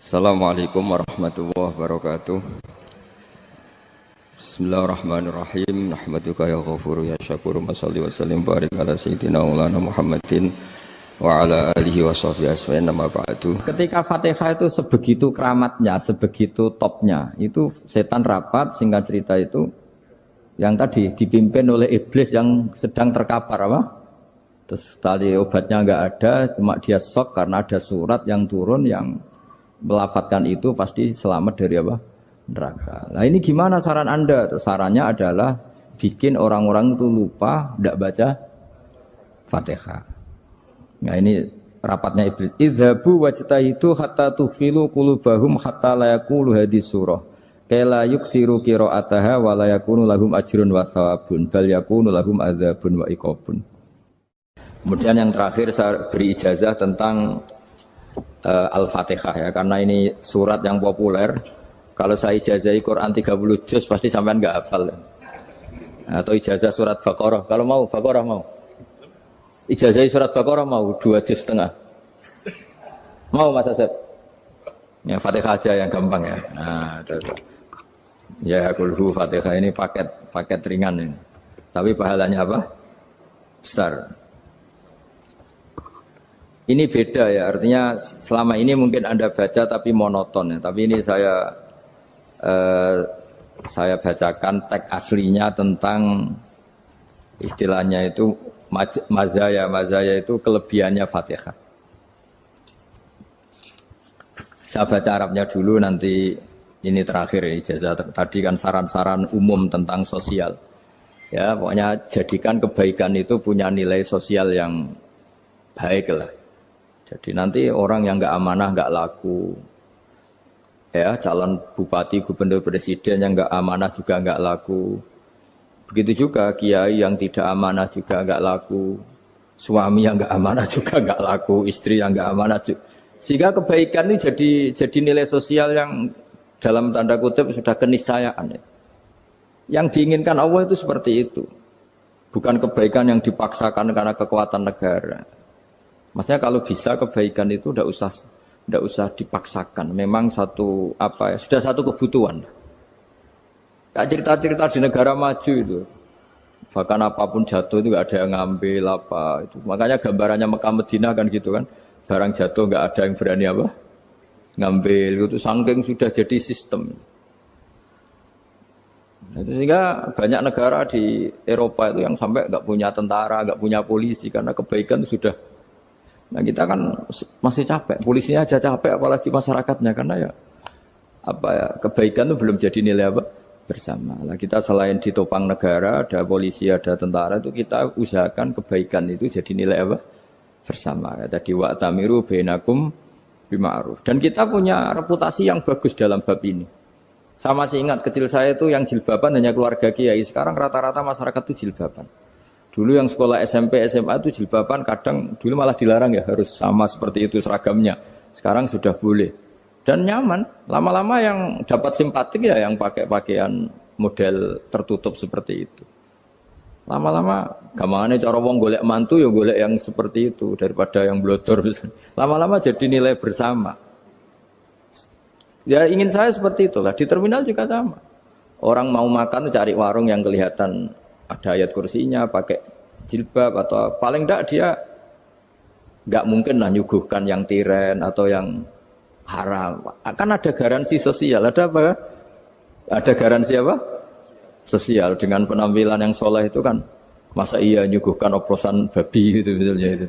Assalamualaikum warahmatullahi wabarakatuh. Bismillahirrahmanirrahim. Nahmaduka ya ghafuru ya syakuru. Mashalli wa sallim barik ala sayyidina maulana Muhammadin wa ala alihi wa sahbihi asma'in nama ba'du. Ketika Fatihah itu sebegitu keramatnya, sebegitu topnya, itu setan rapat, singkat cerita itu yang tadi dipimpin oleh iblis yang sedang terkapar apa? Terus tadi obatnya enggak ada, cuma dia shock karena ada surat yang turun yang melafatkan itu pasti selamat dari apa? Neraka. Nah ini gimana saran Anda? Sarannya adalah bikin orang-orang itu lupa tidak baca Fatihah. Nah ini rapatnya iblis. Idzabu wajtahidu hatta tufilu qulubahum hatta la yaqulu hadhihi surah. Kala yuksiru qira'ataha wa la yakunu lahum ajrun wa thawabun bal yakunu lahum adzabun wa iqabun. Kemudian yang terakhir saya beri ijazah tentang Al-Fatihah ya, karena ini surat yang populer. Kalau saya ijazahi Quran 30 juz pasti sampean enggak hafal. Atau ijazah surat Baqarah. Kalau mau Baqarah mau. Ijazahi surat Baqarah mau 2 juz setengah. Mau Mas Asep? Ya Fatihah aja yang gampang ya. Nah, ya kulhu Fatihah ini paket ringan ini. Tapi pahalanya apa? Besar. Ini beda ya, artinya selama ini mungkin Anda baca tapi monoton ya. Tapi ini saya bacakan teks aslinya tentang istilahnya itu mazaya itu kelebihannya Fatihah. Saya baca Arabnya dulu, nanti ini terakhir ya, ijazah tadi kan saran-saran umum tentang sosial. Ya, pokoknya jadikan kebaikan itu punya nilai sosial yang baik lah. Jadi nanti orang yang nggak amanah nggak laku, ya calon bupati, gubernur, presiden yang nggak amanah juga nggak laku. Begitu juga kiai yang tidak amanah juga nggak laku, suami yang nggak amanah juga nggak laku, istri yang nggak amanah juga. Sehingga kebaikan ini jadi nilai sosial yang dalam tanda kutip sudah keniscayaan. Yang diinginkan Allah itu seperti itu, bukan kebaikan yang dipaksakan karena kekuatan negara. Maksudnya kalau bisa kebaikan itu tidak usah dipaksakan. Memang sudah satu kebutuhan. Kayak cerita-cerita di negara maju itu, bahkan apapun jatuh itu nggak ada yang ngambil apa itu. Makanya gambarannya Mekah Madinah kan gitu kan, barang jatuh nggak ada yang berani apa ngambil. Itu saking sudah jadi sistem. Sehingga banyak negara di Eropa itu yang sampai nggak punya tentara, nggak punya polisi karena kebaikan itu sudah. Nah kita kan masih capek, polisinya aja capek apalagi masyarakatnya, karena ya kebaikan itu belum jadi nilai bersama. Nah kita selain ditopang negara, ada polisi, ada tentara, itu kita usahakan kebaikan itu jadi nilai bersama. Tadi wa'tamiru bainakum bima'ruf. Dan kita punya reputasi yang bagus dalam bab ini. Saya masih ingat kecil saya itu yang jilbaban hanya keluarga kiai. Sekarang rata-rata masyarakat itu jilbaban. Dulu yang sekolah SMP, SMA itu jilbaban kadang dulu malah dilarang ya, harus sama seperti itu seragamnya. Sekarang sudah boleh. Dan nyaman. Lama-lama yang dapat simpatik ya yang pakai pakaian model tertutup seperti itu. Lama-lama gamane cara wong golek mantu ya golek yang seperti itu daripada yang blodor. Lama-lama jadi nilai bersama. Ya ingin saya seperti itulah. Di terminal juga sama. Orang mau makan cari warung yang kelihatan ada ayat kursinya, pakai jilbab, atau paling enggak dia enggak mungkin lah nyuguhkan yang tiren atau yang haram. Akan ada garansi sosial, ada apa? Ada garansi apa? Sosial dengan penampilan yang soleh itu kan, masa iya nyuguhkan oplosan babi gitu misalnya itu.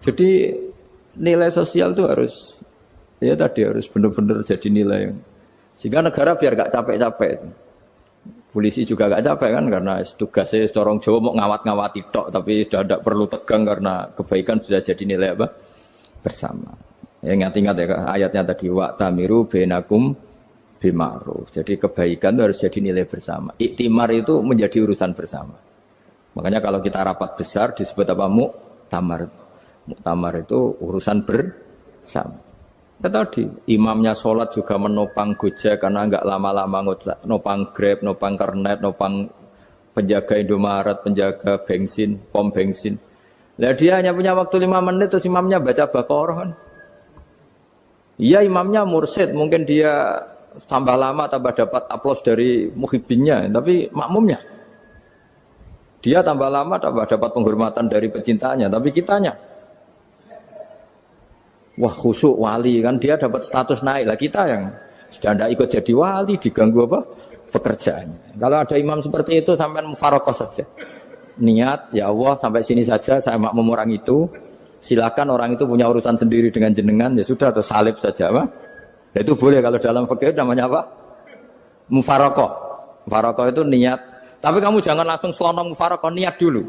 Jadi nilai sosial itu harus harus benar-benar jadi nilai. Sehingga negara biar enggak capek-capek. Polisi juga gak capek kan, karena tugasnya seorang Jawa mau ngawat-ngawati tok, tapi sudah tidak perlu tegang karena kebaikan sudah jadi nilai bersama. Ya, ingat-ingat ya ayatnya tadi, wa'tamiru bainakum bima'ruf. Jadi kebaikan itu harus jadi nilai bersama. Iktimar itu menjadi urusan bersama. Makanya kalau kita rapat besar disebut apa? Muktamar. Muktamar itu urusan bersama. Ya tadi, imamnya sholat juga menopang Gojek karena enggak lama-lama nopang Grab, nopang Kernet, nopang penjaga Indomaret, penjaga bensin, pom bensin. Lah dia hanya punya waktu 5 menit terus imamnya baca Baqarah kan. Iya imamnya mursyid, mungkin dia tambah lama tambah dapat aplaus dari muhibbinnya, tapi makmumnya dia tambah lama tambah dapat penghormatan dari pecintanya, tapi kitanya wah khusyuk wali kan dia dapat status naik lah, kita yang sudah tidak ikut jadi wali diganggu apa pekerjaannya. Kalau ada imam seperti itu sampai mufarokoh saja, niat ya Allah sampai sini saja saya makmum orang itu, silakan orang itu punya urusan sendiri dengan jenengan ya sudah, atau salib saja apa. Nah, itu boleh kalau dalam fikih namanya apa? Mufarokoh. Mufarokoh itu niat. Tapi kamu jangan langsung selonong mufarokoh, niat dulu.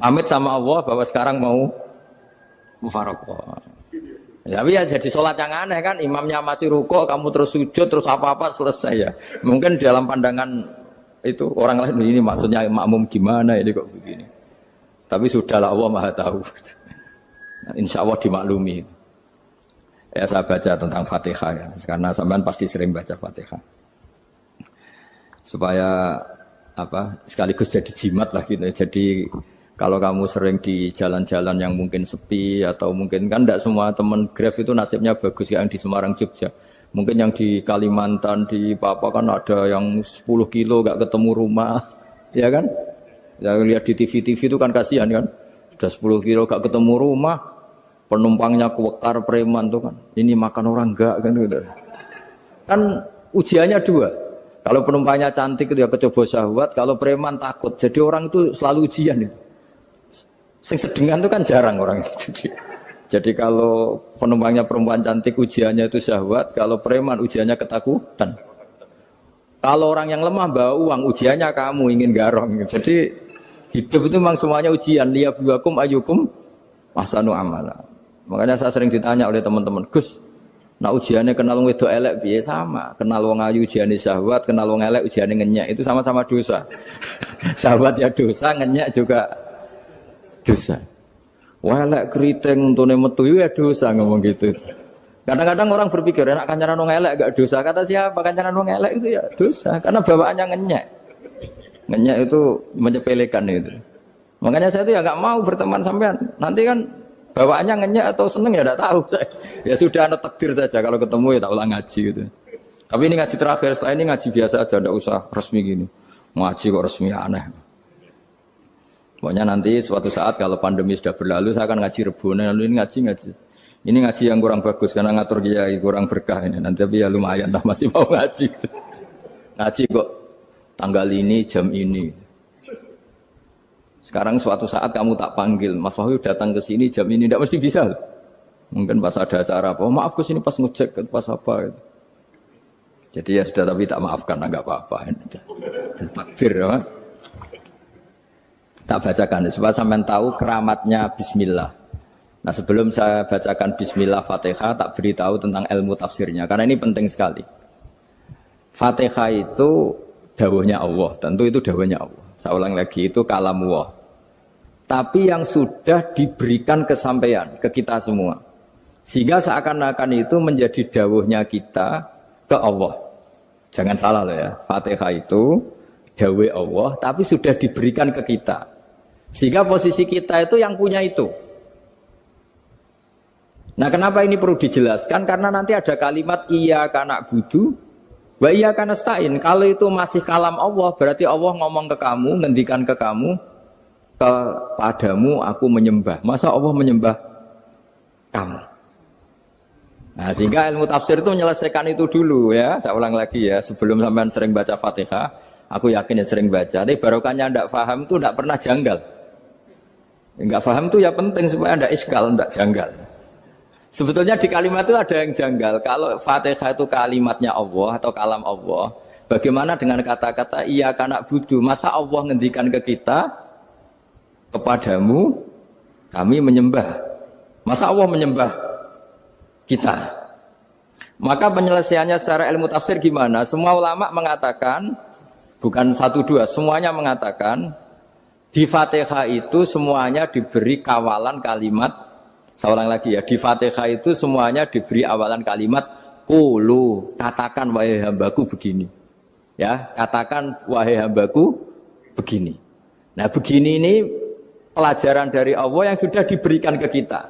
Pamit sama Allah bahwa sekarang mau mufarokoh. Ya, tapi ya jadi sholat yang aneh kan, imamnya masih rukuk, kamu terus sujud, terus apa-apa selesai ya. Mungkin dalam pandangan itu orang lain ini maksudnya makmum gimana ini kok begini. Tapi sudahlah Allah Maha tahu. Insya Allah dimaklumi. Ya saya baca tentang Fatihah ya, karena sampean pasti sering baca Fatihah. Supaya apa sekaligus jadi jimat lah gitu. Jadi kalau kamu sering di jalan-jalan yang mungkin sepi atau mungkin kan tidak semua teman Grab itu nasibnya bagus yang di Semarang Jogja. Mungkin yang di Kalimantan di Papua kan ada yang 10 kilo gak ketemu rumah, ya kan? Ya lihat di TV-TV itu kan kasihan kan. Sudah 10 kilo gak ketemu rumah. Penumpangnya kuwekar preman tuh kan, ini makan orang enggak kan gitu. Kan ujiannya dua. Kalau penumpangnya cantik itu ya kecoba syahwat, kalau preman takut. Jadi orang itu selalu ujian itu. Sing sedengan itu kan jarang orang itu. Jadi kalau penumpangnya perempuan cantik ujiannya itu syahwat, kalau preman ujiannya ketakutan. Kalau orang yang lemah bawa uang ujiannya kamu ingin garong. Jadi hidup itu memang semuanya ujian. Liyabluwakum ayyukum ahsanu amala. Makanya saya sering ditanya oleh teman-teman, Gus, nah ujiannya kenal wong wedok elek piye sama, kenal wong ayu ujiannya syahwat, kenal wong elek ujiannya ngenyek, itu sama-sama dosa. Syahwat ya dosa, ngenyek juga dosa. Wah elek keriting untune metu ya dosa ngomong gitu. Kadang-kadang orang berpikir enak kancanan wong elek gak dosa. Kata siapa kancanan wong elek itu ya dosa, karena bawaannya ngenyek. Ngenyek itu menyepelekan itu. Makanya saya itu ya nggak mau berteman sampean. Nanti kan bawaannya ngenyek atau seneng ya tidak tahu saya. Ya sudah ada takdir saja kalau ketemu ya tak ulang ngaji gitu. Tapi ini ngaji terakhir, setelah ini ngaji biasa aja, tidak usah resmi gini. Ngaji kok resmi aneh. Pokoknya nanti suatu saat kalau pandemi sudah berlalu saya akan ngaji Rebona, lalu ini ngaji. Ini ngaji yang kurang bagus karena ngatur kiai kurang berkah ini. Nanti tapi ya lumayan lah masih mau ngaji. Ngaji kok tanggal ini jam ini. Sekarang suatu saat kamu tak panggil, Mas Wahyu datang ke sini jam ini, tidak mesti bisa. Mungkin pas ada acara apa, maaf ke sini pas ngecek, pas apa. Gitu. Jadi ya sudah, tapi tak maafkan, enggak apa-apa. Takdir ya. Tak bacakan, supaya sampean tahu keramatnya Bismillah. Nah sebelum saya bacakan Bismillah Fatihah, tak beritahu tentang ilmu tafsirnya, karena ini penting sekali. Fatihah itu dawuhnya Allah, tentu itu dawuhnya Allah. Saya ulang lagi, itu kalamullah. Tapi yang sudah diberikan kesampaian ke kita semua. Sehingga seakan-akan itu menjadi dawuhnya kita ke Allah. Jangan salah loh ya, Fatihah itu dawuh Allah, tapi sudah diberikan ke kita. Sehingga posisi kita itu yang punya itu. Nah kenapa ini perlu dijelaskan? Karena nanti ada kalimat iyyaka na'budu wa iyyaka nasta'in. Kalau itu masih kalam Allah, berarti Allah ngomong ke kamu, ngendikan ke kamu, kepadamu aku menyembah. Masa Allah menyembah kamu? Nah, sehingga ilmu tafsir itu menyelesaikan itu dulu ya. Saya ulang lagi ya, sebelum sampean sering baca Fatihah, aku yakin ya sering baca. Tapi barokahnya tidak paham itu tidak pernah janggal. Enggak paham itu ya penting supaya tidak iskal, tidak janggal. Sebetulnya di kalimat itu ada yang janggal. Kalau Fatihah itu kalimatnya Allah atau kalam Allah, bagaimana dengan kata-kata iyyaka na'budu? Masa Allah ngendikan ke kita, kepadamu kami menyembah. Masa Allah menyembah kita? Maka penyelesaiannya secara ilmu tafsir gimana? Semua ulama mengatakan, bukan satu dua, semuanya mengatakan di Fatihah itu semuanya diberi kawalan kalimat. Saya ulang lagi ya, di Fatihah itu semuanya diberi awalan kalimat qulu, katakan wahai hambaku begini. Ya, katakan wahai hambaku begini. Nah, begini ini pelajaran dari Allah yang sudah diberikan ke kita.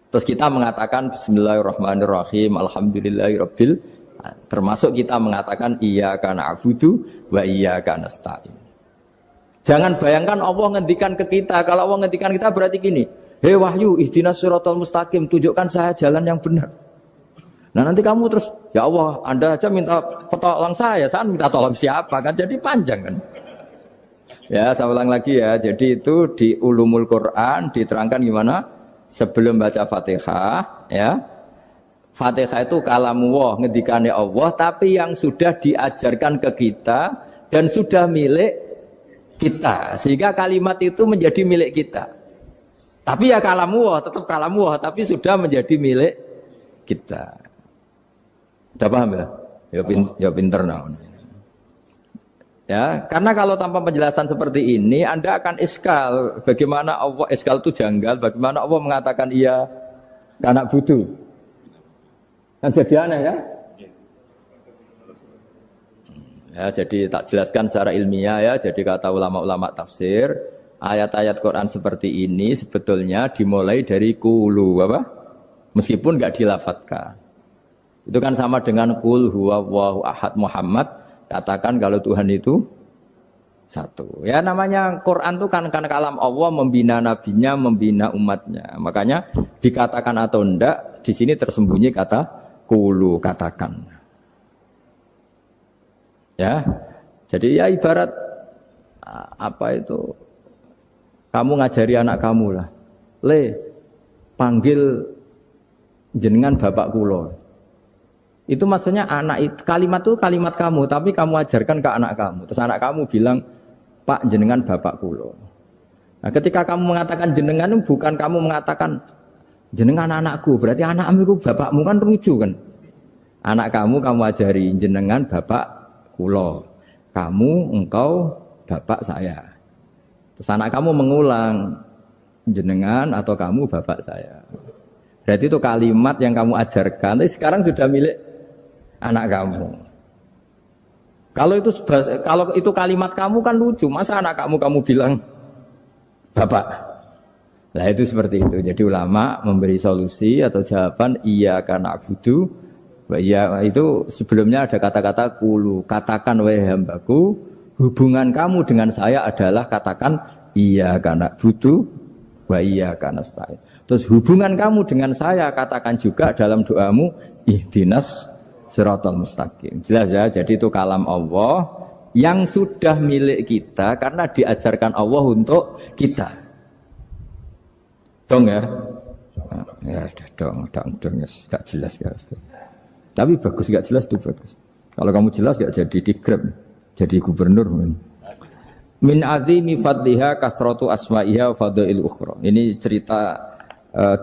Terus kita mengatakan bismillahirrahmanirrahim, alhamdulillahirabbil, termasuk kita mengatakan iyyaka na'budu wa iyyaka nasta'in. Jangan bayangkan Allah ngendikan ke kita. Kalau Allah ngendikan kita berarti gini, hei wahyu ihdinas siratal mustaqim, tunjukkan saya jalan yang benar. Nah nanti kamu terus, ya Allah, Anda aja minta tolong saya minta tolong siapa kan? Jadi panjang kan? Ya, saya ulang lagi ya. Jadi itu di Ulumul Quran diterangkan gimana? Sebelum baca Fatihah, ya. Fatihah itu kalamullah, ngendikane Allah, tapi yang sudah diajarkan ke kita dan sudah milik kita. Sehingga kalimat itu menjadi milik kita. Tapi ya kalamullah, tetap kalamullah, tapi sudah menjadi milik kita. Udah paham ya? Ya pinter nah. Ya, karena kalau tanpa penjelasan seperti ini, Anda akan iskal. Bagaimana Allah, iskal itu janggal, bagaimana Allah mengatakan iya karena butuh. Kan jadi aneh kan? Ya, jadi tak jelaskan secara ilmiah ya. Jadi kata ulama-ulama tafsir, ayat-ayat Quran seperti ini sebetulnya dimulai dari qulu apa? Meskipun enggak dilafatkan. Itu kan sama dengan qul huwallahu ahad Muhammad. Katakan kalau Tuhan itu satu. Ya namanya Quran itu kan kalam Allah, membina nabinya, membina umatnya. Makanya dikatakan atau enggak, di sini tersembunyi kata qulu, katakan. Ya. Jadi ya ibarat apa itu? Kamu ngajari anak kamu lah. Le, panggil jenengan bapak kula. Itu maksudnya anak itu, kalimat itu kalimat kamu, tapi kamu ajarkan ke anak kamu. Terus anak kamu bilang, Pak jenengan bapak kulo. Nah ketika kamu mengatakan jenengan, bukan kamu mengatakan jenengan anakku, berarti anakmu itu bapakmu, kan lucu kan. Anak kamu ajari jenengan bapak kulo. Kamu, engkau, bapak saya. Terus anak kamu mengulang, jenengan atau kamu bapak saya. Berarti itu kalimat yang kamu ajarkan, tapi sekarang sudah milik anak kamu. Kalau itu kalimat kamu kan lucu, masa anak kamu bilang bapak. Nah itu seperti itu. Jadi ulama memberi solusi atau jawaban iyyaka na'budu wa iya, itu sebelumnya ada kata-kata qulu, katakan wahai hambaku, hubungan kamu dengan saya adalah katakan iyyaka na'budu wa iyyaka nasta'in. Terus hubungan kamu dengan saya katakan juga dalam doamu ihdinas siratal mustaqim. Jelas ya, jadi itu kalam Allah yang sudah milik kita karena diajarkan Allah untuk kita. Dong ya? Ya dong, yes. Gak jelas ya. Tapi bagus, gak jelas itu bagus. Kalau kamu jelas gak jadi digrab, jadi gubernur. Min azimi fadliha kasratu asma'iha fadail ukhra. Ini cerita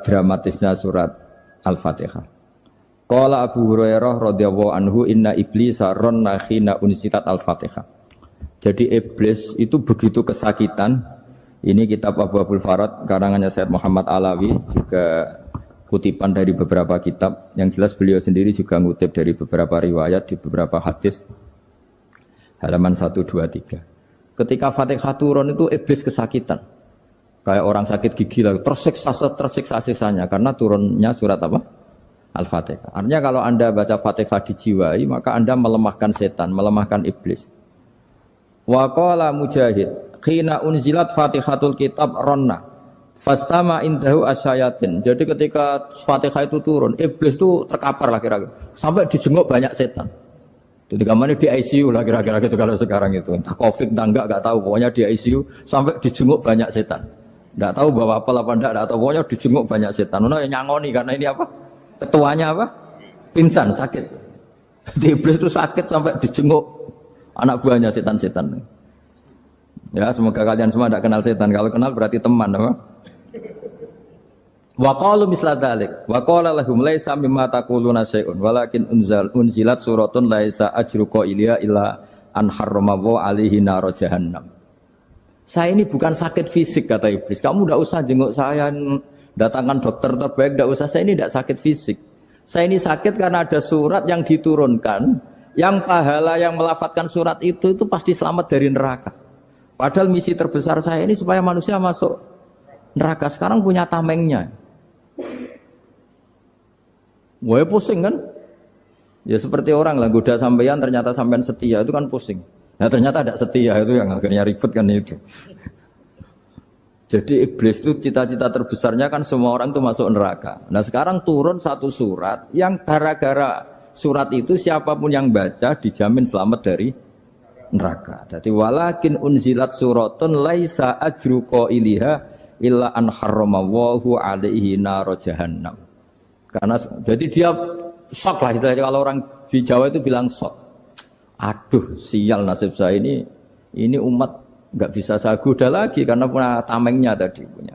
dramatisnya surat Al-Fatihah. Qala Abu Hurairah radhiyallahu anhu inna iblisa ranna khina unsitat al-Fatihah. Jadi iblis itu begitu kesakitan. Ini kitab Abu Abul Farad karangannya Syekh Muhammad Alawi, juga kutipan dari beberapa kitab. Yang jelas beliau sendiri juga ngutip dari beberapa riwayat di beberapa hadis. Halaman 123. Ketika Fatihah turun itu iblis kesakitan. Kayak orang sakit gigi lah, tersiksa sisanya karena turunnya surat apa? Al-Fatihah. Artinya kalau Anda baca Fatihah dijiwai, maka Anda melemahkan setan, melemahkan iblis. Wa qala Mujahid, khina unzilat Fatihatul Kitab ronna, fastama indahu asyayatin. Jadi ketika Fatihah itu turun, iblis itu terkapar lah kira-kira, sampai dijenguk banyak setan. Jadi kemana di ICU lah kira-kira gitu kalau sekarang itu. Entah Covid entah enggak tahu, pokoknya di ICU sampai dijenguk banyak setan. Enggak tahu bawa apa enggak tahu, pokoknya dijenguk banyak setan. Ono yang nyangoni karena ini apa? Ketuanya apa? Pingsan, sakit. Di iblis itu sakit sampai dijenguk anak buahnya setan-setan. Ya, semoga kalian semua tidak kenal setan. Kalau kenal berarti teman, apa? Wa qalu misla dzalik. Wa qala lahum laisa mimma taquluna syai'un walakin unzilat suratun laisa ajru qailiha illa an harrama alaihi nar jahannam. Saya ini bukan sakit fisik kata iblis. Kamu tidak usah jenguk saya, datangkan dokter terbaik, tidak usah. Saya ini tidak sakit fisik. Saya ini sakit karena ada surat yang diturunkan, yang pahala yang melafatkan surat itu pasti selamat dari neraka. Padahal misi terbesar saya ini supaya manusia masuk neraka. Sekarang punya tamengnya. Wah pusing kan? Ya seperti orang lah goda sampean ternyata sampean setia itu kan pusing. Nah ternyata tidak setia itu yang akhirnya ribet kan itu. Jadi iblis itu cita-cita terbesarnya kan semua orang itu masuk neraka. Nah sekarang turun satu surat yang gara-gara surat itu siapapun yang baca dijamin selamat dari neraka. Jadi walakin unzilat suratun laisa ajru qailiha illa an harramallahu alaihi nar jahannam. Karena jadi dia shock lah itu kalau orang di Jawa itu bilang shock. Aduh, sial nasib saya ini umat nggak bisa saya goda lagi karena punya tamengnya tadi punya.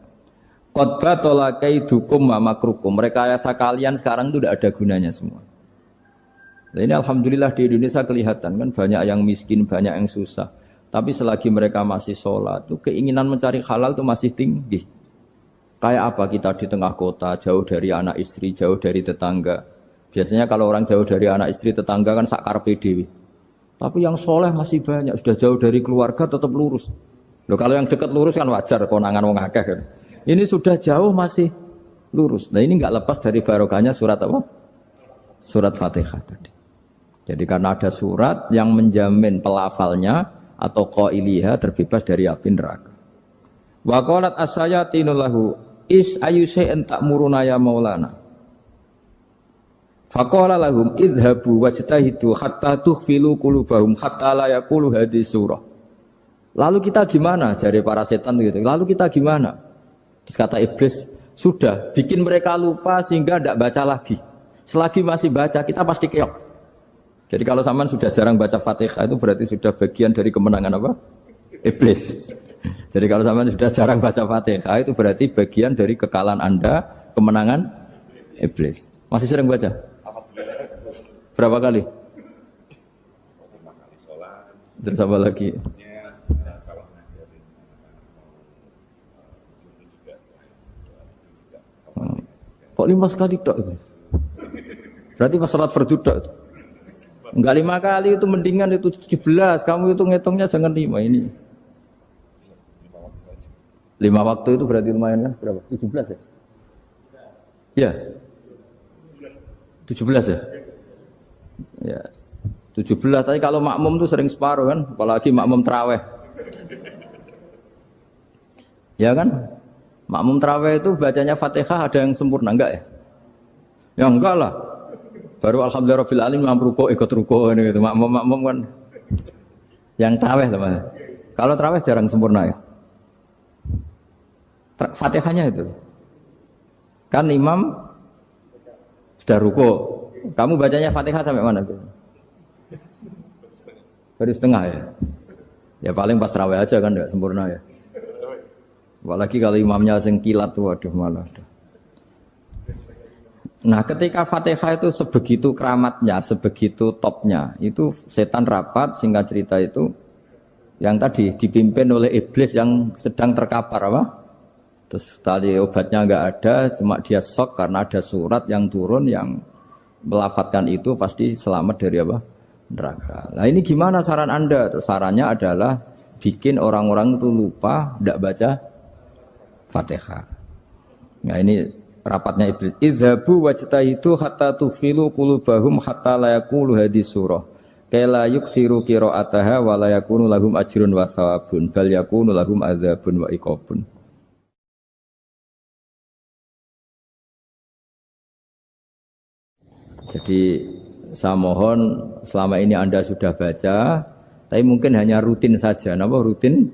Qad tolakaidukum wa makrukum. Rekayasa kalian sekarang itu tidak ada gunanya semua. Nah, ini alhamdulillah di Indonesia kelihatan kan banyak yang miskin, banyak yang susah. Tapi selagi mereka masih sholat, itu keinginan mencari halal itu masih tinggi. Kayak apa kita di tengah kota, jauh dari anak istri, jauh dari tetangga. Biasanya kalau orang jauh dari anak istri, tetangga kan sakar PDW. Tapi yang soleh masih banyak, sudah jauh dari keluarga tetap lurus. Loh, kalau yang dekat lurus kan wajar, konangan wong akeh kan. Ini sudah jauh masih lurus. Nah ini nggak lepas dari barokahnya surat apa? Surat Fatihah tadi. Jadi karena ada surat yang menjamin pelafalnya atau qailiha terbebas dari api neraka. Wa qalat as-sayatinu lahu is ayyusai'in ta'muruna ya maulana. Faqala lahum idhabu wajtahidu hatta tukhfilu qulubahum hatta la yaqulu hadhihi surah. Lalu kita gimana? Jari para setan gitu. Lalu kita gimana? Terus kata iblis, sudah bikin mereka lupa sehingga tidak baca lagi. Selagi masih baca kita pasti keok. Jadi kalau sampean sudah jarang baca Fatihah itu berarti sudah bagian dari kemenangan apa? Iblis. Jadi kalau sampean sudah jarang baca Fatihah itu berarti bagian dari kekalahan Anda, kemenangan iblis. Masih sering baca? Berapa kali? Terus apa lagi? Kok 5 kali tok itu? Berarti pas salat fardu tok itu. Enggak 5 kali itu mendingan itu 17. Kamu itu ngitungnya jangan 5 ini. 5 waktu itu berarti lumayan kan? Berapa? 17 ya? Ya. 17 ya? Ya. 17. Tapi kalau makmum tuh sering separuh kan? Apalagi makmum tarawih. Ya kan? Makmum tarawih itu bacanya Fatihah ada yang sempurna enggak ya? Ya enggak lah. Baru alhamdulillah rabbil alamin ruko ikut ruko ini gitu. Makmum kan yang tarawih teman. Kalau tarawih jarang sempurna ya. Fatihahnya itu. Kan imam sudah ruko. Kamu bacanya Fatihah sampai mana gitu? Baru setengah ya. Ya paling pas tarawih aja kan enggak sempurna ya. Apalagi kalau imamnya sing kilat tuh waduh malah. Nah ketika Fatihah itu sebegitu keramatnya, sebegitu topnya, itu setan rapat, singkat cerita itu yang tadi dipimpin oleh iblis yang sedang terkapar apa? Terus tali obatnya enggak ada, cuma dia shock karena ada surat yang turun yang melafatkan itu pasti selamat dari apa? Neraka. Nah ini gimana saran Anda? Terus sarannya adalah bikin orang-orang itu lupa, tidak baca Fatihah. Nah ini rapatnya iblis. Idhabu wajtahidu hatta tufilu qulubahum hatta la yaqulu hadhihi surah. Kala yuksiru qira'ataha wa la yakunu lahum ajrun wa thawabun bal yakunu lahum adzabun wa iqabun. Jadi saya mohon selama ini Anda sudah baca, tapi mungkin hanya rutin saja. Napa rutin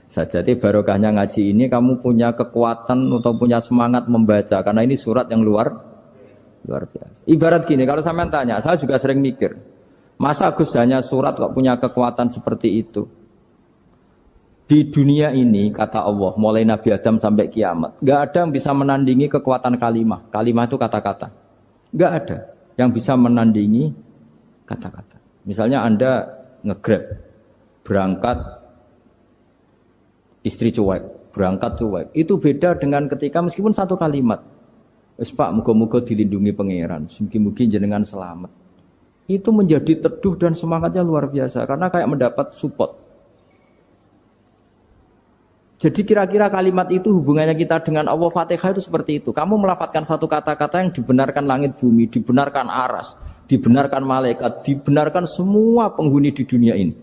saja? Jadi barokahnya ngaji ini kamu punya kekuatan atau punya semangat membaca karena ini surat yang luar biasa. Ibarat gini, kalau sampean tanya, saya juga sering mikir, masa Gus hanya surat kok punya kekuatan seperti itu? Di dunia ini kata Allah, mulai Nabi Adam sampai kiamat, nggak ada yang bisa menandingi kekuatan kalimah. Kalimah itu kata-kata, nggak ada yang bisa menandingi kata-kata. Misalnya Anda nge-grab, berangkat istri cuek, berangkat cuek. Itu beda dengan ketika meskipun satu kalimat. Wes Pak, muga-muga dilindungi pangeran, mugi-mugi jenengan selamat. Itu menjadi teduh dan semangatnya luar biasa karena kayak mendapat support. Jadi kira-kira kalimat itu hubungannya kita dengan Allah, Fatihah itu seperti itu. Kamu melafadzkan satu kata-kata yang dibenarkan langit bumi, dibenarkan aras, dibenarkan malaikat, dibenarkan semua penghuni di dunia ini.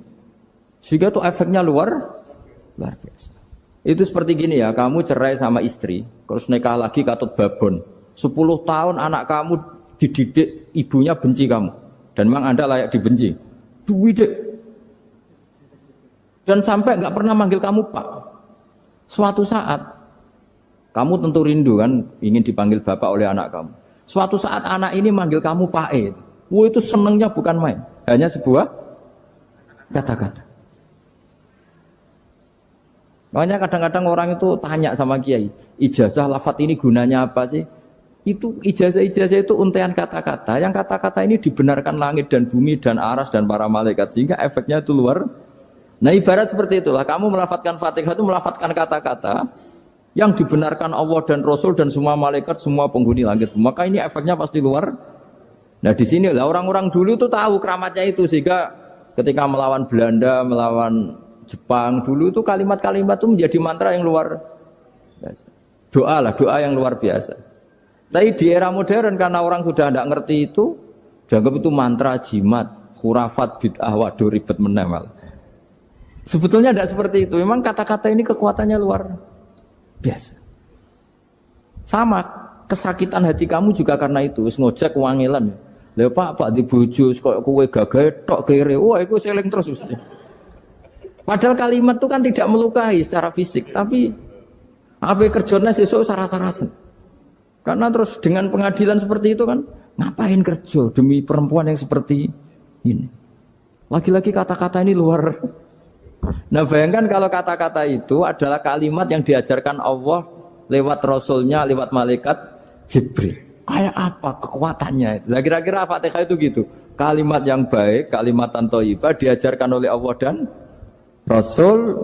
Sehingga itu efeknya luar biasa. Itu seperti gini ya, kamu cerai sama istri, terus nikah lagi katut babon. 10 tahun anak kamu dididik, ibunya benci kamu. Dan memang Anda layak dibenci. Dididik. Dan sampai nggak pernah manggil kamu Pak. Suatu saat, kamu tentu rindu kan, ingin dipanggil bapak oleh anak kamu. Suatu saat anak ini manggil kamu Pak E. Wah itu senengnya bukan main. Hanya sebuah kata-kata. Makanya kadang-kadang orang itu tanya sama kiai, ijazah lafadz ini gunanya apa sih? Itu ijazah-ijazah itu untaian kata-kata. Yang kata-kata ini dibenarkan langit dan bumi dan aras dan para malaikat. Sehingga efeknya itu luar. Nah ibarat seperti itulah, kamu melafadzkan Fatihah itu melafadzkan kata-kata yang dibenarkan Allah dan Rasul dan semua malaikat, semua penghuni langit. Maka ini efeknya pasti luar. Nah di sini lah orang-orang dulu tuh tahu keramatnya itu, sehingga ketika melawan Belanda, melawan Jepang dulu itu kalimat-kalimat itu menjadi mantra yang luar biasa. Doa yang luar biasa. Tapi di era modern karena orang sudah tidak ngerti itu, dianggap itu mantra, jimat, khurafat, bid'ah, waduh ribet menemal. Sebetulnya tidak seperti itu. Memang kata-kata ini kekuatannya luar biasa. Sama kesakitan hati kamu juga karena itu. Ngojek wangilan. Lha Pak di bojo kok kowe gagah tok kere. Wah, iku seling terus mesti. Padahal kalimat itu kan tidak melukai secara fisik, tapi apa kerjanya sesuk sarasa-rasen. Karena terus dengan pengadilan seperti itu kan, ngapain kerja demi perempuan yang seperti ini? Lagi-lagi kata-kata ini luar. Nah bayangkan kalau kata-kata itu adalah kalimat yang diajarkan Allah lewat Rasulnya, lewat malaikat Jibril. Kayak apa kekuatannya itu? Nah kira-kira Fatihah itu gitu. Kalimat yang baik, kalimatan thayyibah diajarkan oleh Allah dan Rasul.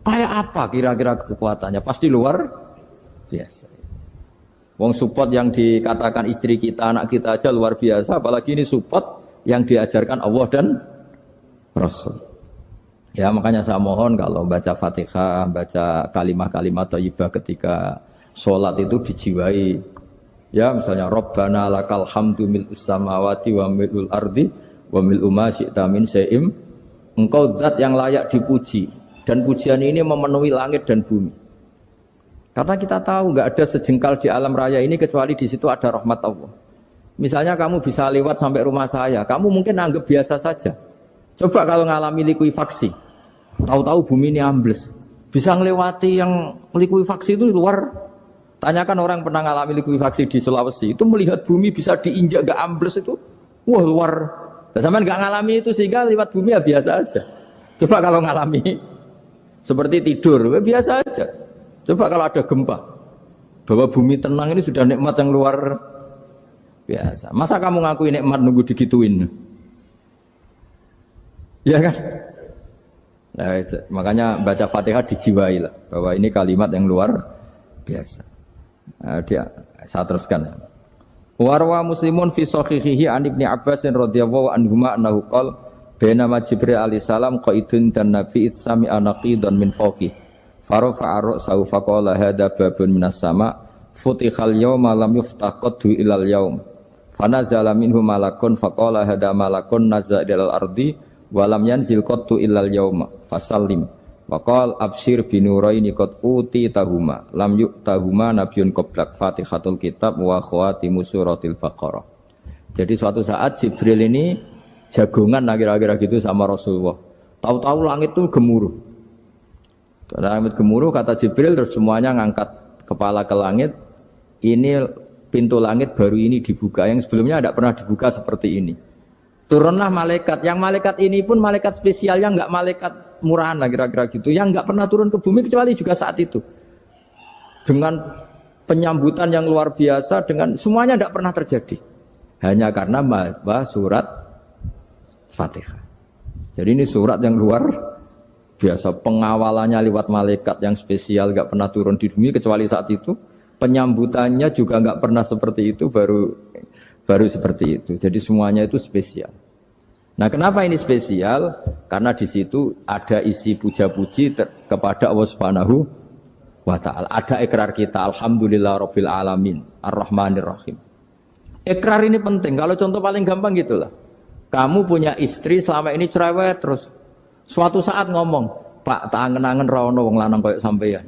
Kayak apa kira-kira kekuatannya? Pasti luar biasa. Wong support yang dikatakan istri kita, anak kita aja luar biasa. Apalagi ini support yang diajarkan Allah dan Rasul. Ya makanya saya mohon kalau baca Fatihah, baca kalimat-kalimat thayyibah ketika sholat itu dijiwai. Ya misalnya Rabbana lakal hamdu mil'us samawati wa mil'ul ardi wa mil'u ma syi'ta min syai'im. Engkau zat yang layak dipuji dan pujian ini memenuhi langit dan bumi. Karena kita tahu nggak ada sejengkal di alam raya ini kecuali di situ ada rahmat Allah. Misalnya kamu bisa lewat sampai rumah saya, kamu mungkin anggap biasa saja. Coba kalau ngalami likuifaksi, tahu-tahu bumi ini ambles, bisa ngelewati yang likuifaksi itu luar. Tanyakan orang pernah ngalami likuifaksi di Sulawesi, itu melihat bumi bisa diinjak gak ambles itu, wah luar. Nah, sampean gak ngalami itu sehingga lewat bumi ya biasa aja. Coba kalau ngalami seperti tidur, ya biasa aja. Coba kalau ada gempa, bahwa bumi tenang ini sudah nikmat yang luar biasa. Masa kamu ngakui nikmat nunggu digituin? Ya kan? Nah, makanya baca Fatihah dijiwai lah bahwa ini kalimat yang luar biasa. Nah, saya teruskan. Warwa Muslimun fi sahihihi an Ibnu Abbas radhiyallahu anhuma annahu qala bainama Jibril alaihi salam qaidun dan Nabi sami anaqidan min fawqih farafa'a ra'sahu faqala hadza babun minas sama futihal yawma lam yuftah qaddu ilal yaum fanazala minhu malakun faqala hadza malakun nazala ilal ardi walam yanzil qattu illal yauma fasallim waqal absyir binuraini qad uti tahuma lam yu'tahuma nabiyyun qablak Fatihatul kitab wa khawatimu suratil baqarah. Jadi suatu saat Jibril ini jagongan kira-kira gitu sama Rasulullah. Tahu-tahu langit itu gemuruh. Langit gemuruh kata Jibril terus semuanya ngangkat kepala ke langit. Ini pintu langit baru ini dibuka, yang sebelumnya tidak pernah dibuka seperti ini. Turunlah malaikat, yang malaikat ini pun malaikat spesial, yang enggak malaikat murahan lah kira-kira gitu, yang enggak pernah turun ke bumi kecuali juga saat itu. Dengan penyambutan yang luar biasa, dengan semuanya tidak pernah terjadi. Hanya karena bahwa surat Fatihah. Jadi ini surat yang luar biasa, pengawalannya lewat malaikat yang spesial, enggak pernah turun di bumi kecuali saat itu. Penyambutannya juga enggak pernah seperti itu, baru seperti itu. Jadi semuanya itu spesial. Nah, kenapa ini spesial? Karena di situ ada isi puja-puji kepada Allah Subhanahu wa ta'ala. Ada ikrar kita, alhamdulillah rabbil alamin, ar-rahmanir rahim. Ikrar ini penting. Kalau contoh paling gampang gitulah. Kamu punya istri selama ini cerewet terus. Suatu saat ngomong, "Pak, tak angen-angen ra ono wong lanang koyo sampeyan."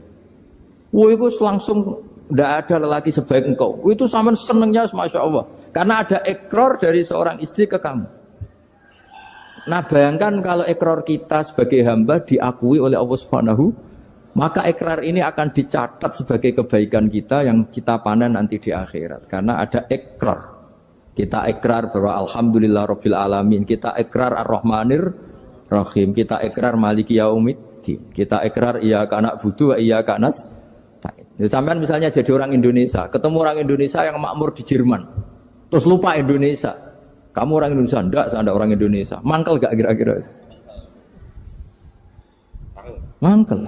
Wah, itu langsung tidak ada lelaki sebaik engkau. Itu sama senengnya, masya Allah. Karena ada ikrar dari seorang istri ke kamu. Nah, bayangkan kalau ikrar kita sebagai hamba diakui oleh Allah Subhanahu, maka ikrar ini akan dicatat sebagai kebaikan kita yang kita panen nanti di akhirat. Karena ada ikrar. Kita ikrar bahwa alhamdulillah rabbil alamin. Kita ikrar ar-rahmanir rahim. Kita ikrar maliki yaumiddin. Kita ikrar iyyaka na'budu wa iyyaka nasta'in. Ya, sampean misalnya jadi orang Indonesia, ketemu orang Indonesia yang makmur di Jerman, terus lupa Indonesia. Kamu orang Indonesia? Enggak, saya enggak orang Indonesia. Mangkel gak kira-kira? Mangkel.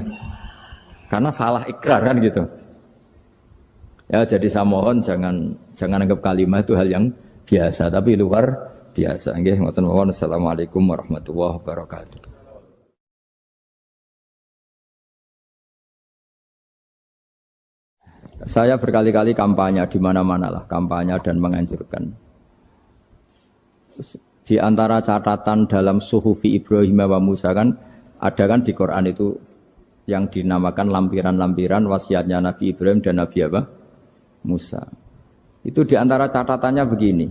Karena salah ikrar kan gitu. Ya, jadi saya mohon jangan anggap kalimat itu hal yang biasa, tapi luar biasa. Nggih, ngoten mawon. Assalamualaikum warahmatullahi wabarakatuh. Saya berkali-kali kampanye di mana-mana lah, kampanye dan menganjurkan. Di antara catatan dalam Suhufi Ibrahim wa Musa kan ada kan di Quran itu yang dinamakan lampiran-lampiran wasiatnya Nabi Ibrahim dan Nabi apa? Musa. Itu di antara catatannya begini.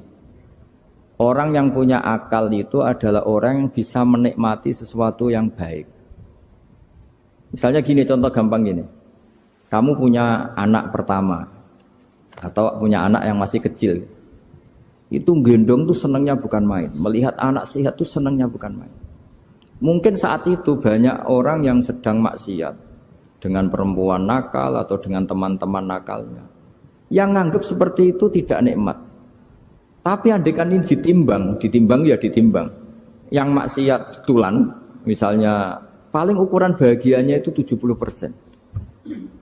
Orang yang punya akal itu adalah orang yang bisa menikmati sesuatu yang baik. Misalnya gini, contoh gampang gini. Kamu punya anak pertama atau punya anak yang masih kecil, itu gendong tuh senangnya bukan main. Melihat anak sehat tuh senangnya bukan main. Mungkin saat itu banyak orang yang sedang maksiat dengan perempuan nakal atau dengan teman-teman nakalnya, yang nganggap seperti itu tidak nikmat. Tapi andaikan ini ditimbang ya ditimbang. Yang maksiat tulan, misalnya paling ukuran bahagianya itu 70%.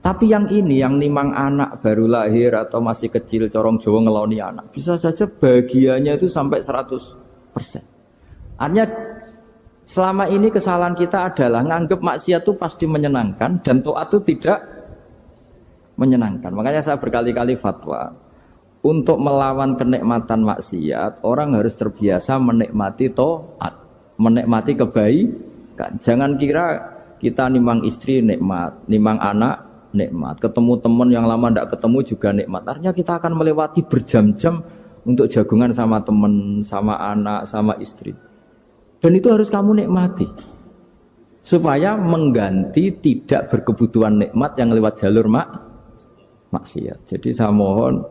Tapi yang ini, yang nimang anak baru lahir atau masih kecil, corong Jawa ngeloni anak, bisa saja bahagianya itu sampai 100%. Artinya selama ini kesalahan kita adalah nganggap maksiat itu pasti menyenangkan dan taat itu tidak menyenangkan. Makanya saya berkali-kali fatwa, untuk melawan kenikmatan maksiat, orang harus terbiasa menikmati taat, menikmati kebaikan. Jangan kira kita nimang istri nikmat, nimang anak nikmat, ketemu teman yang lama tidak ketemu juga nikmat. Artinya kita akan melewati berjam-jam untuk jagungan sama teman, sama anak, sama istri. Dan itu harus kamu nikmati. Supaya mengganti tidak berkebutuhan nikmat yang lewat jalur maksiat. Jadi saya mohon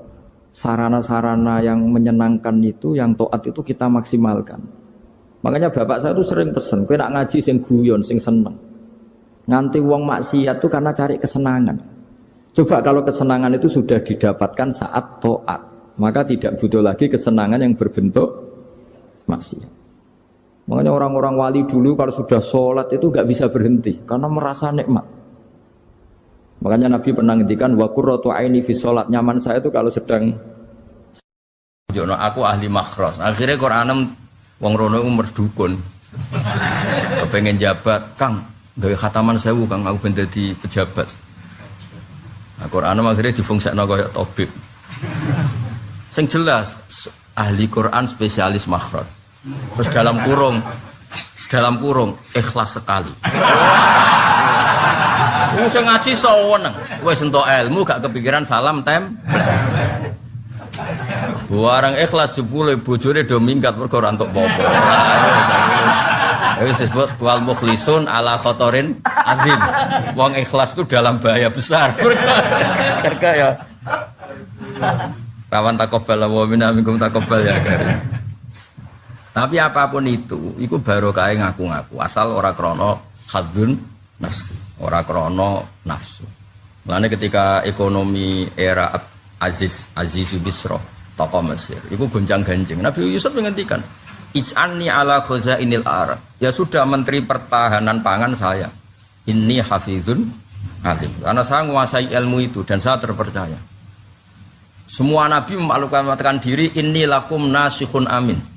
sarana-sarana yang menyenangkan itu, yang taat itu kita maksimalkan. Makanya bapak saya itu sering pesen, kowe nak ngaji sing guyon, sing seneng. Nganti wong maksiat itu karena cari kesenangan. Coba kalau kesenangan itu sudah didapatkan saat taat, maka tidak butuh lagi kesenangan yang berbentuk maksiat. Makanya orang-orang wali dulu kalau sudah sholat itu gak bisa berhenti karena merasa nikmat. Makanya Nabi pernah ngendikan wa qurratu aini fi sholat, nyaman saya itu kalau sedang jono aku ahli makhras. Akhirnya Quran wong rono umur dukun. Kepengen jabat, Kang gawe khataman 1000 Kang aku ben dadi pejabat. Nah, Quran akhirnya difungsikno kaya tabib. Sing jelas ahli Quran spesialis makhraj. Terus dalam kurung ikhlas sekali. Sing ngaji seneng, wis entuk ilmu gak kepikiran salam tempel. Barang ikhlas jebule bojone do minggat mergo ora entuk apa-apa. Wis disebut wal mukhlisun ala khotorin azim. Wong ikhlas itu dalam bahaya besar. Karena ya rawan takobal wa minna minkum takobal ya karim. Tapi apapun itu barokah ngaku-ngaku asal ora krana khadzun nafsi, ora krana nafsu. Mulane ketika ekonomi era Aziz Bisra tokoh Mesir, iku gonjang-ganjing. Nabi Yusuf menghentikan ij'alni ala khazainil ard. Ya sudah menteri pertahanan pangan saya. Inni hafizun alim. Karena saya menguasai ilmu itu dan saya terpercaya. Semua nabi memaklumkan diri inni lakum nasikhun amin.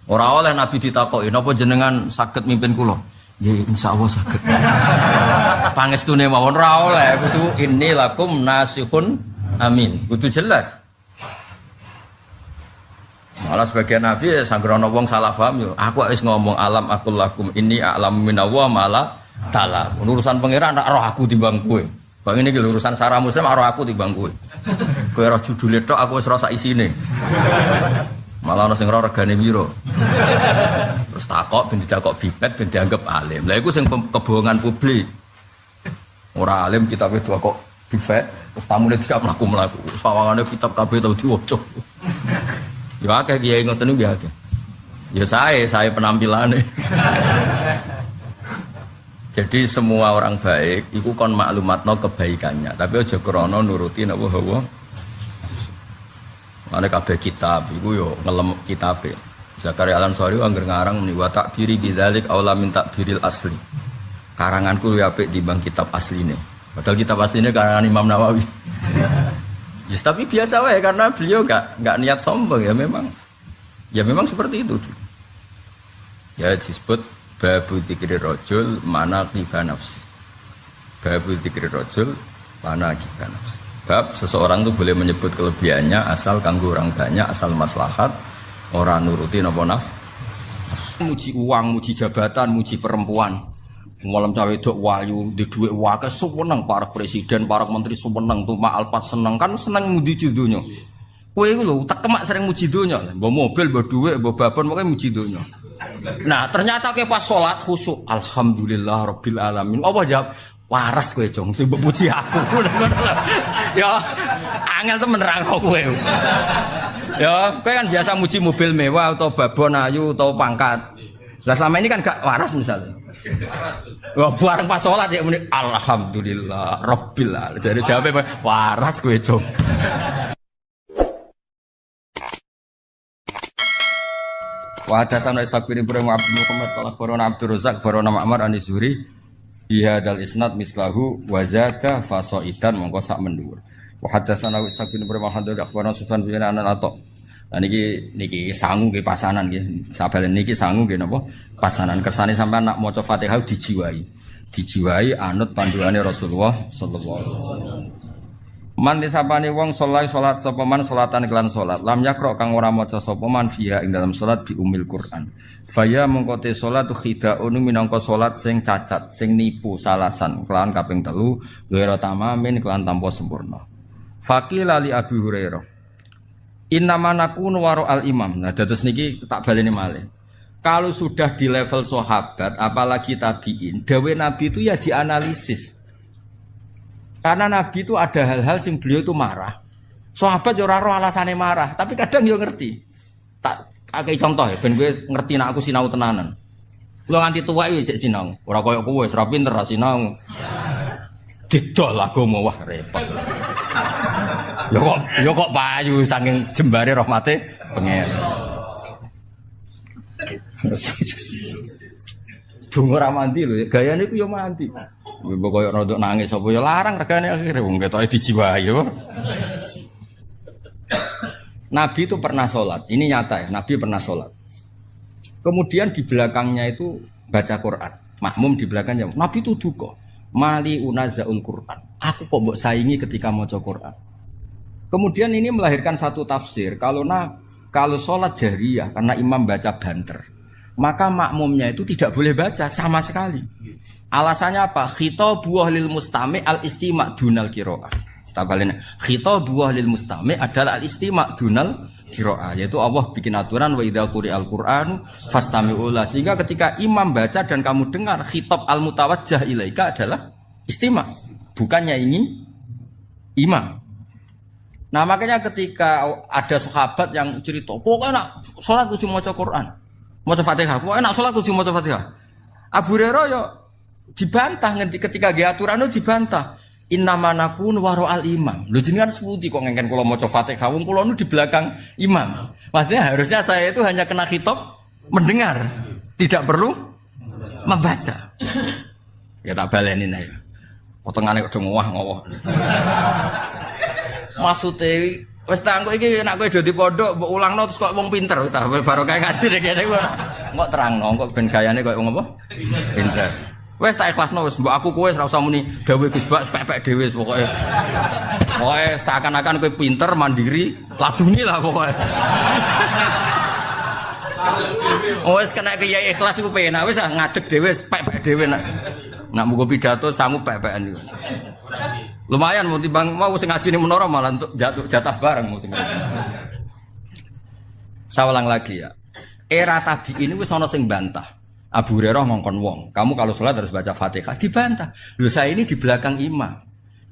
Ora oleh nabi ditakoki napa jenengan saged mimpin kula? Nggih insyaallah saged. Pangestune mawon ra oleh kudu inni lakum nasihun amin. Kudu jelas. Malah sebagian nabi sanggrono wong salah paham yo. Aku wis ngomong alam akul lakum inni a'lam minallah malah ta'lam. Urusan pangeran nak roh aku timbang kowe. Bang ini urusan sarah muslim roh aku timbang kowe. Kowe roh judule tok aku wis ora sak isine. Malah ana sing ora regane piro. Terus takok ben ditakok bibet ben dianggap alim. Lah iku sing kebohongan publik. Ora alim kitabe dua kok bibet, terus tamune tidak mlaku-mlaku. Sawangane kitab kabeh tau diwaca. Ya akeh kiai ngoten niku ya akeh. Ya saya penampilannya. Jadi semua orang baik iku kon maklumatno kebaikannya, tapi aja krana nuruti napa hawa. Ana kabeh kitab iku yo ngelem kitabe. Zakaria Al-Ansari angger ngarang muni wa takbiri bidzalik aula min takbiril asli. Karanganku luwih apik timbang kitab asline. Padahal kitab asline karangan Imam Nawawi. Yes, tapi biasa wae karena beliau enggak niat sombong ya memang seperti itu. Ya disebut babu dzikri rajul manaqiba nafsi. Babu dzikri rajul manaqiba nafsi. Bab seseorang itu boleh menyebut kelebihannya asal kanggo orang banyak, asal maslahat, ora nuruti napa nafsu. Muji uang, muji jabatan, muji perempuan. Malam cawe dok wayu di duit wake seneng para presiden, para menteri seneng tuh Alpat seneng kan seneng muji dunya. Kowe iku lho tak kemak sering muji dunya, mbok mobil, mbok duit, mbok babon pokoke muji dunya. Nah, ternyata ke pas salat khusyuk, alhamdulillah rabbil alamin. Apa jawab? Waras kowe jong sing mbok puji aku. Ya, angel temen nerangno kowe. Ya, kowe kan biasa muji mobil mewah atau babon ayu atau pangkat. Lah selama ini kan gak waras misalnya. Wah, bareng pas sholat ya muni alhamdulillah rabbil alamin. Jadi jawabnya waras kowe, Cuk. Wa hadatsana Ishaq bin Ibrahim Abdul Muhammad qala akhbarana Abdur Razzaq akhbarana Ma'mar an Zuhri bi hadzal isnad mislahu wa zata fasaidan mongko sak mendhuwur. Wa hadatsana Ishaq bin Ibrahim akhbarana Sufyan bin Anan. Nah niki sangu nggih pasanan nggih. Sabalen niki sangu nggih napa? Pasanan kersane sampean nak maca Fatihah dijiwai. Dijiwai anut panduane Rasulullah sallallahu alaihi wasallam. Man disapane wong salat sapa man salatan kelan salat. Lam yakra kang ora maca sapa man fiha ing dalam salat bi umil Quran. Faya mongko te salatu khidaun minangka salat sing cacat, sing nipu salasan kelan kaping 3 ghairu tamamin kelan tanpa sempurna. Faqila li Abi Hurairah innama nakunu waro al imam. Nah, dados niki tak baleni malih. Kalau sudah di level sahabat, apalagi tabiin, dawe Nabi itu ya dianalisis. Karena Nabi itu ada hal-hal sing beliau itu marah. Sahabat yo ora ro alasane marah, tapi kadang yo ngerti. Tak akeh contoh ya ben kowe ngerti nek aku sinau tenanan. Kula nganti tuwa iki jek sinau. Ora koyo kowe wis ra pinter ra sinau. Didol agama wah repot. Yo kok payu saking jembare rahmate pengen. Dungo ra mandi lho, gayane ku yo mandi. Mbok koyo rodok nangis apa yo larang regane akhire wong ketoke dijiwahi yo. Nabi itu pernah sholat, ini nyata ya, Nabi pernah sholat. Kemudian di belakangnya itu baca Quran, makmum di belakangnya. Nabi itu duka, mali unazaul Quran. Aku kok mbok saingi ketika maca Quran. Kemudian ini melahirkan satu tafsir, kalau sholat jahriyah karena imam baca banter, maka makmumnya itu tidak boleh baca sama sekali. Alasannya apa? Khitabu lil mustami' al istima' dunal qiraah. Stabalene khitabu lil mustami' adalah al istima' dunal qiraah, yaitu Allah bikin aturan wa idza quri'al qur'anu fastami'u la, sehingga ketika imam baca dan kamu dengar khitab al mutawajjah ilaika adalah istima', bukannya ini imam. Nah makanya ketika ada sahabat yang cerita, pokoknya nak sholat kudu maca Quran, maca Fatihah, pokoknya nak sholat kudu maca Fatihah. Abu Hurairah yo dibantah ketika ge aturan itu dibantah. Innama nakun waro al imam. Lho jenengan sepundi kok ngengken kula maca Fatihah, wong kula nu di belakang imam. Maksudnya harusnya saya itu hanya kena khitab mendengar, tidak perlu membaca. Ya tak baleni nek. Potongane kok ngowah-ngowah. Maksudnya wis ta engko iki nek kowe do di pondok mbok ulangno terus kok wong pinter wis ta barokah ngaji kene kok terangno kok ben gayane kok wong apa? Pinter. Wes tak ikhlasno wis mbok aku kowe ora usah muni dawuh Gus Bak pepek dhewe pokoke. Pokoke seakan-akan kowe pinter, mandiri, laduni lah pokoke. Wes kena kiai ikhlas iku penak wis ngadeg dhewe pepek dhewe nak mugo pidato sangu pepekan iku. Lumayan mau timbang mau sing ngaji ning menara malah untuk jatah bareng mesti. Saya ulang lagi ya. Era tabi'in wis ana sing bantah. Abu Hurairah ngongkon wong, kamu kalau sholat harus baca Fatihah, dibantah. Loh saya ini di belakang imam.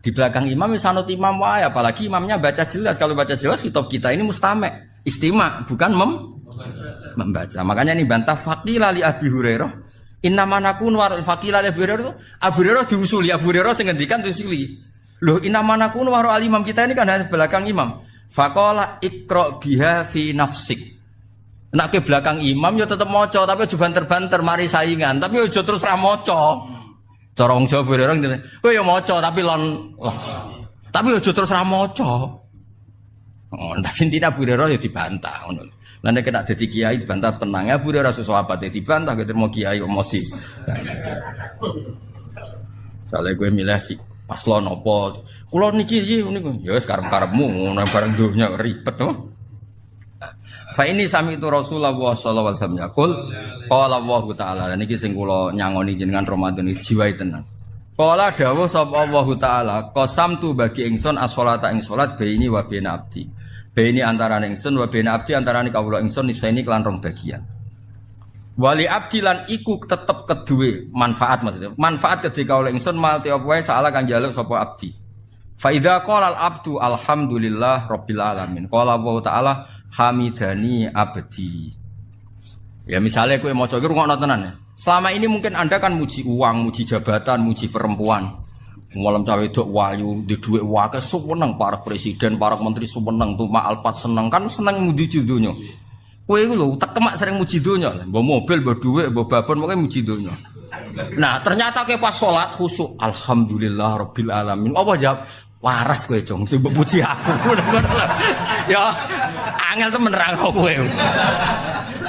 Di belakang imam misanut imam wae, apalagi imamnya baca jelas. Kalau baca jelas kitab kita ini mustame, istima, bukan membaca. Makanya ini bantah faqila li Abi Hurairah. Innama nakun warul faqila li Abi Hurairah itu Abu Hurairah diusuli, Abu Hurairah sing ngendikan diusuli. Loh innama nakun warul imam kita ini kan di belakang imam. Faqala iqra biha fi nafsik. Nak ke belakang imam ya tetep maca tapi aja banter-banter mari saingan tapi aja terus ra maca. Cara wong Jawa bereng ngene. Kowe ya maca tapi lon tapi aja terus ra maca. Oh, tapi intinya Abu Hurairah ya dibantah ngono. Lah nek kena dadi kiai dibantah tenang Abu Hurairah sesuatu dibantah ketemu kiai kok mesti. Soale kowe milih si paslon apa? Kula niki niku ya wis karep-karepmu ngono bareng donya ribet to. Fa ini sami itu Rasulullah sallallahu alaihi wasallam yaqul qala Allah taala niki sing kula nyangoni jenengan Ramadan iki jiwai tenan. Qala dawuh sapa Allah taala qasamtu bagi ingsun as-sholata ing salat baini wa baina abdi. Baini antarané ingsun wa baina abdi antarané kawula ingsun niseni kelan rong bagian. Wali abdi lan iku tetep keduwe manfaat maksudnya. Manfaat ketika kawula ingsun malti apa wae saala kang njaluk sapa abdi. Fa idza qala al-abdu alhamdulillah rabbil alamin. Qala Allah taala hamidani abdi. Ya misalnya kowe maca iki rungokno tenan ya. Selama ini mungkin Anda kan muji uang, muji jabatan, muji perempuan. Malam cawe wedok wayu, di dhuwit wae seneng para presiden, para menteri seneng, tumak alpat seneng kan seneng muji donya. Kowe iku lho tekemak sering muji donya, mbok mobil, mbok dhuwit, mbok babon pokoke muji donya. Nah, ternyata ke pas salat khusyuk, alhamdulillah rabbil alamin. Apa jawab? Waras kowe, Jong, sing mbok puji aku. Ya, angel temen nerangno kowe.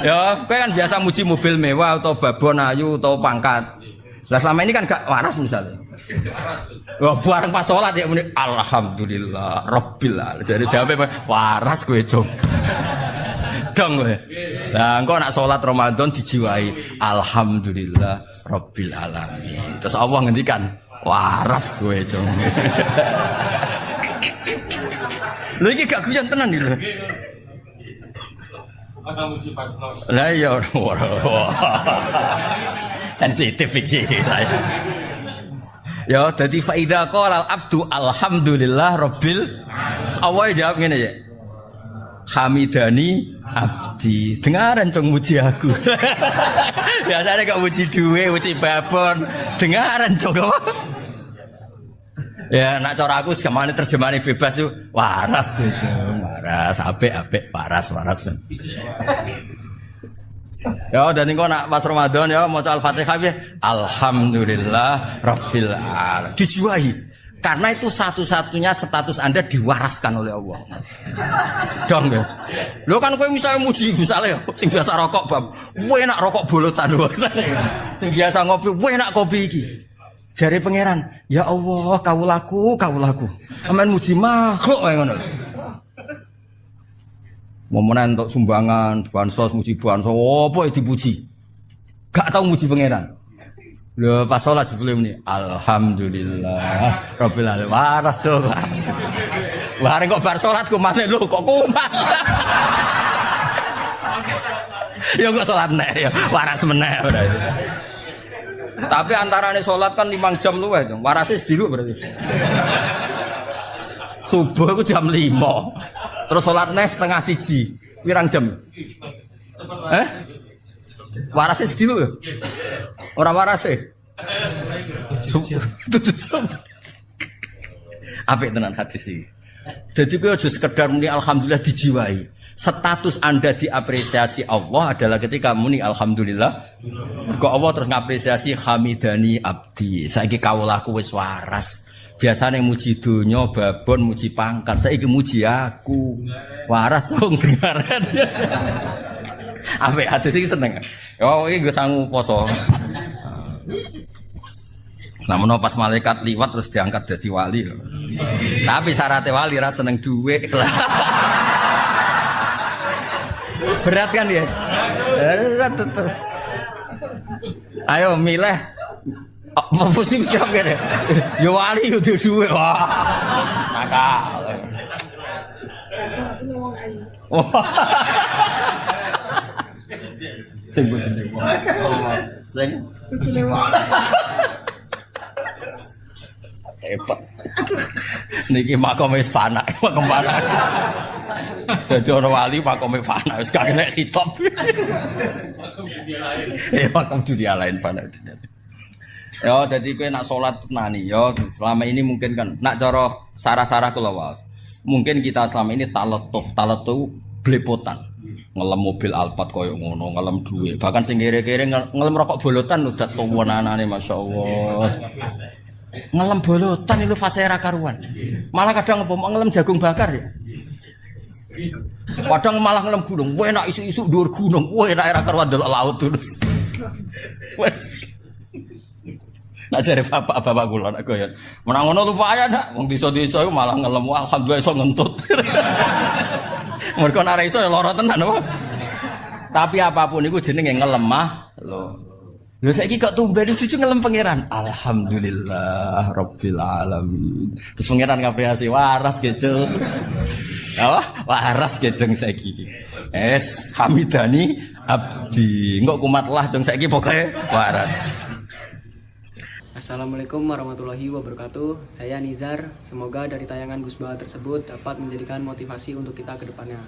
Ya, kowe kan biasa muji mobil mewah atau babon ayu atau pangkat. Lah selama ini kan gak waras misalnya. Wah, bareng pas salat ya muni alhamdulillah rabbil alamin. Jadi jawabnya waras kowe, Jong. Dong kowe. Lah engko nak salat Ramadan dijiwai alhamdulillah rabbil alamin. Terus Allah ngendikan waras kowe, Jong. Lha iki gak guyon tenan iki lho. Lah ya sensitif iki. Ya dadi fa idza qala al-abdu alhamdulillah rabbil Allah jawab ngene ya. Hamidani abdi. Dengaran Jong muji aku. Biasanya kok muji duwe, muji babon. Dengaran Jong. Ya nak cara aku semane terjemahane bebas yo waras wis. Waras apik-apik waras. Ya dan engko nak pas Ramadan ya maca Al-Fatihah ya alhamdulillah rabbil alamin. Dijiwai. Karena itu satu-satunya status Anda diwaraskan oleh Allah. Dong ya. Lho kan kowe misalnya muji misalnya sing biasa rokok bab, kowe enak rokok bolotan wae. Sing biasa ngopi, kowe enak kopi iki. Jare pangeran, ya Allah, kawulaku. Aman muji makhluk wae ngono. Momen entuk sumbangan, bansos muji bansos, apa dipuji? Gak tau muji pangeran. Lho pas salat jebule muni alhamdulillah rabbil alamin. Waras to, waras. Bareng kok bar salat ku maneh lho kok kumat. Ya kok salat nek ya waras meneh berarti. Tapi antarane salat kan 5 jam luwih, warase sediluk berarti. Subuh ku jam 5. Terus salat neh setengah 1. Pirang jam? Warase sediluk ya? Ora warase. Tutup jam. Apik tenan hadis iki. Dadi kowe aja sekedar muni alhamdulillah dijiwai. Status Anda diapresiasi Allah adalah ketika muni alhamdulillah. Mergo Allah terus ngapresiasi hamidani abdi. Saiki kawulaku wis waras. Biasane muji donya, babon muji pangkat. Saiki muji aku. Waras dong dengaran. Apik hadis iki seneng. Oh iki nggo sangu poso. Namun pas malaikat liwat terus diangkat jadi wali. Tapi syaratnya wali rasa seneng duit. Berat kan ya? Berat terus. Ayo milih. Apa sih kira-kira? Ya wali udah duit. Wah. Nakal. Sing bojone wong. Sing bojone wong. Hebat. Niki makome fana, makom fana. Dadi ora wali makome fana wis gak kena hitop. Makom dunia lain fana. Ya dadi kowe nak salat nani ya selama ini mungkin kan nak cara sarah-sarah kula wae. Mungkin kita selama ini taletuh blepotan. Ngelem mobil Alphard koyo ngono, ngelem duwe. Bahkan sing kere-kere ngelem rokok bolotan udah tuwonanane masyaallah. Ngelem bolotan itu fase ra karuan. Malah kadang apa ngelem jagung bakar ya. Kadang malah ngelem gunung, enak isu-isu dhuwur gunung, enak ra karuan delok laut terus. Wes. Nak jare bapak kula nak goyon. Menang ngono lumayan nak, wong desa-desa iku malah ngelem alhamdulillah iso ngentut. Mergo nek iso ya lara tenan apa. Tapi apapun iku jenenge ngelemah lho. Lho saiki kok tumben cucu ngelem pangeran. Alhamdulillah rabbil alamin. Terus pangeran ngapriasi waras gejel. Apa? Waras gejeng saiki iki. Hamidani abdi. Engko kumatlah jeng saiki pokoke waras. Assalamualaikum warahmatullahi wabarakatuh. Saya Nizar. Semoga dari tayangan Gus Baha tersebut dapat menjadikan motivasi untuk kita ke depannya.